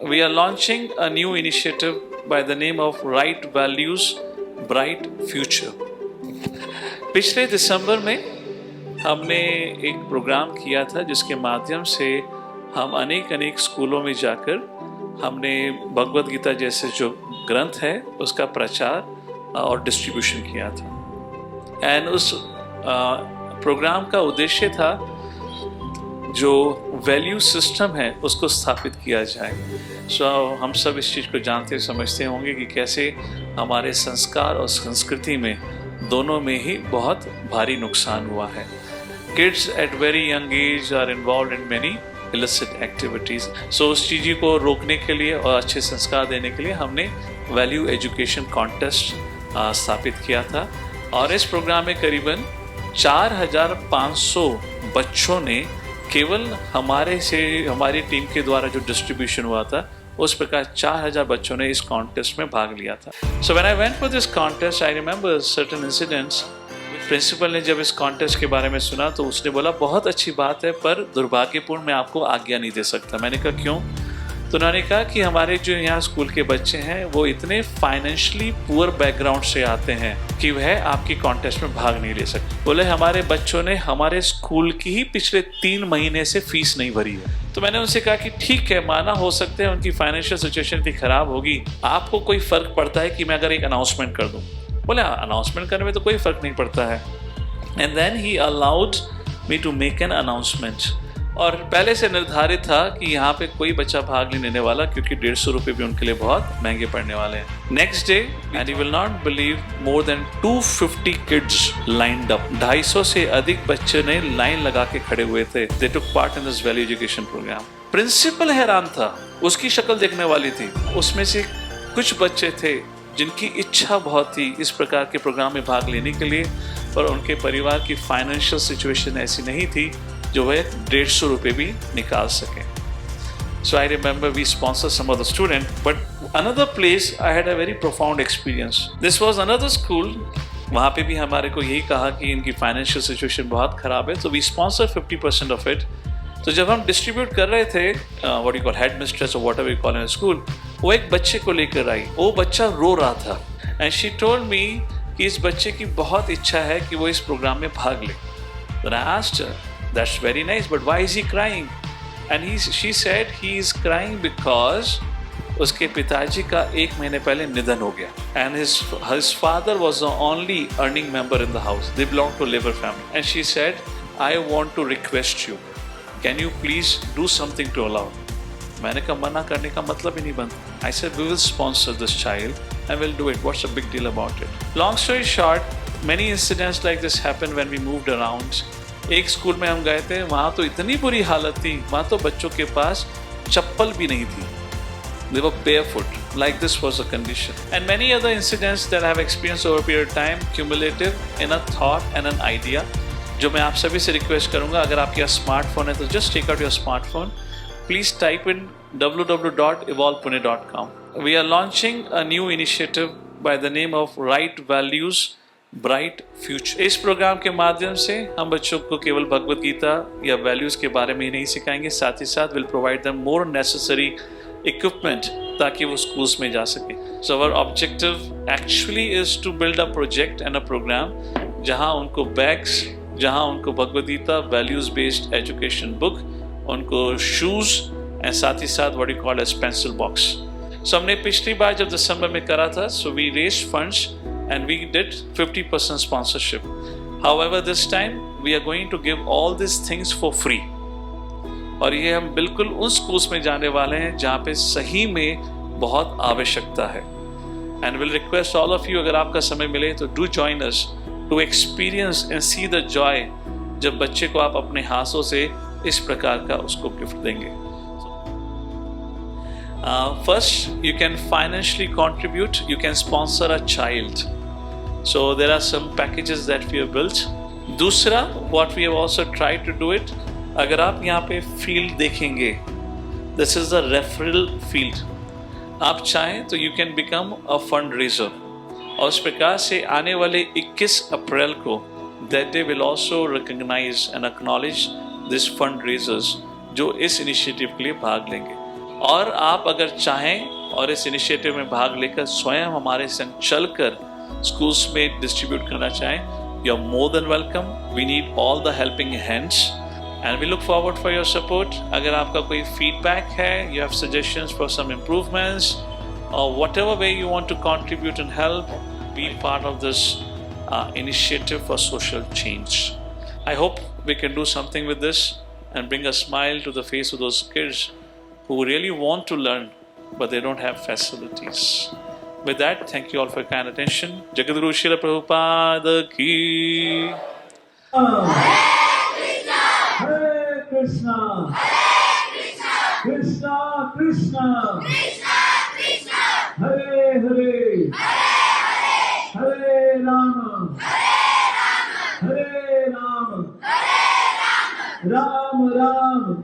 we are launching a new initiative by the name of Right Values, Bright Future. पिछले दिसंबर में हमने एक programme किया था जिसके माध्यम से हम अनेक स्कूलों में जाकर हमने भगवद गीता जैसे जो ग्रंथ है उसका प्रचार और डिस्ट्रीब्यूशन किया था। एंड उस प्रोग्राम का उद्देश्य था जो वैल्यू सिस्टम है उसको स्थापित किया जाए। हम सब इस चीज़ को जानते समझते होंगे कि कैसे हमारे संस्कार और संस्कृति में दोनों में ही बहुत भारी नुकसान हुआ है। Kids at very young age are involve in many illicit activities. So उस चीज़ को रोकने के लिए और अच्छे संस्कार देने के लिए हमने वैल्यू एजुकेशन कॉन्टेस्ट स्थापित किया था और इस प्रोग्राम में करीबन 4500 बच्चों ने केवल हमारी टीम के द्वारा जो डिस्ट्रीब्यूशन हुआ था उस प्रकार 4000 बच्चों ने इस कॉन्टेस्ट में भाग लिया था। So when I went for this contest, I remember certain incidents. Principal ने जब इस कॉन्टेस्ट के बारे में सुना तो उसने बोला बहुत अच्छी बात है पर दुर्भाग्यपूर्ण मैं आपको आज्ञा नहीं दे सकता। मैंने कहा क्यों? तो उन्होंने कहा कि हमारे जो यहाँ स्कूल के बच्चे हैं वो इतने फाइनेंशियली पुअर बैकग्राउंड से आते हैं कि वह आपकी कॉन्टेस्ट में भाग नहीं ले सकते। बोले हमारे बच्चों ने हमारे स्कूल की ही पिछले 3 महीने से फीस नहीं भरी है। तो मैंने उनसे कहा कि ठीक है, माना हो सकते हैं उनकी फाइनेंशियल सिचुएशन इतनी खराब होगी, आपको कोई फर्क पड़ता है कि मैं अगर एक अनाउंसमेंट कर दूँ? बोले अनाउंसमेंट करने में तो कोई फर्क नहीं पड़ता है। And then he allowed me to make an announcement. और पहले से निर्धारित था कि यहाँ पे कोई बच्चा भाग नहीं लेने वाला क्योंकि 150 रुपये भी उनके लिए बहुत महंगे पड़ने वाले हैं। Next day and you will not believe more than 250 kids lined up. 250 से अधिक बच्चे ने लाइन लगा के खड़े हुए थे। They took part in this value education program. Principal हैरान था, उसकी शक्ल देखने वाली थी। उसमें से कुछ बच्चे थे जिनकी इच्छा बहुत थी इस प्रकार के प्रोग्राम में भाग लेने के लिए, पर उनके परिवार की फाइनेंशियल सिचुएशन ऐसी नहीं थी जो वह 150 रुपये भी निकाल सकें। So I remember we sponsored some of the student, but another place I had a very profound experience. This was another school. वहाँ पे भी हमारे को यही कहा कि इनकी फाइनेंशियल सिचुएशन बहुत ख़राब है, तो we sponsor 50% of it. तो जब हम डिस्ट्रीब्यूट कर रहे थे what you call head mistress or whatever you call in a school, वो एक बच्चे को लेकर आई। वो बच्चा रो रहा था and she told me कि इस बच्चे की बहुत इच्छा है कि वो इस प्रोग्राम में भाग ले। Then I asked her, that's very nice, but why is he crying? And she said he is crying because उसके पिताजी का 1 महीने पहले निधन हो गया and his father was the only earning member in the house. They belong to labor family. And she said, I want to request you, can you please do something to allow? मैंने कहा मना करने का मतलब ही नहीं बनता। I said we will sponsor this child and we'll do it. What's the big deal about it? Long story short, many incidents like this happened when we moved around. एक school में हम गए थे, वहाँ तो इतनी बुरी हालत थी, वहाँ तो बच्चों के पास चप्पल भी नहीं थी। They were barefoot. Like this was the condition. And many other incidents that I have experienced over a period of time, cumulative in a thought and an idea. जो मैं आप सभी से रिक्वेस्ट करूँगा, अगर आपके पास स्मार्टफोन है तो just take out your smartphone. Please type in www.evolvepune.com. We are launching a new initiative by the name of Right Values, Bright Future. इस प्रोग्राम के माध्यम से हम बच्चों को केवल भगवद गीता या वैल्यूज़ के बारे में ही नहीं सिखाएंगे, साथ ही साथ will provide them more necessary equipment ताकि वो schools में जा सकें. So our objective actually is to build a project and a program जहाँ उनको bags, जहाँ उनको Bhagavad Gita values based education book, उनको शूज़ एंड साथ ही साथ what you call as pencil box. So हमने पिछली बार जब दिसंबर में करा था, so we raised funds and we did 50% sponsorship. However this time we are going to give all this things for free. और ये हम बिल्कुल उन स्कूल्स में जाने वाले हैं जहाँ पे सही में बहुत आवश्यकता है। And will request all of you, अगर आपका समय मिले तो do join us to experience and see the joy जब बच्चे को आप अपने हाथों से इस प्रकार का उसको गिफ्ट देंगे। First, you can financially contribute, you can sponsor a child. So there are some packages that we have built. दूसरा, what we have also tried to do it, अगर आप यहाँ पे field देखेंगे, this is the referral field. आप चाहें तो you can become a fundraiser. और इस प्रकार से आने वाले 21 अप्रैल को that day will also recognize and acknowledge these fundraisers जो इस initiative के लिए भाग लेंगे. और आप अगर चाहें और इस इनिशिएटिव में भाग लेकर स्वयं हमारे संग चलकर स्कूल्स में डिस्ट्रीब्यूट करना चाहें, you are more than welcome. We need all the helping hands and we look forward for your support. अगर आपका कोई फीडबैक है, you have suggestions for some improvements or whatever way you want to contribute and help, be part of this initiative for social change. I hope we can do something with this and bring a smile to the face of those kids who really want to learn but they don't have facilities. With that, thank you all for your kind attention. Jagadguru Srila Prabhupada ki. Hare Krishna, Krishna Krishna, Hare Hare, Hare Rama, Hare Rama, Rama Rama,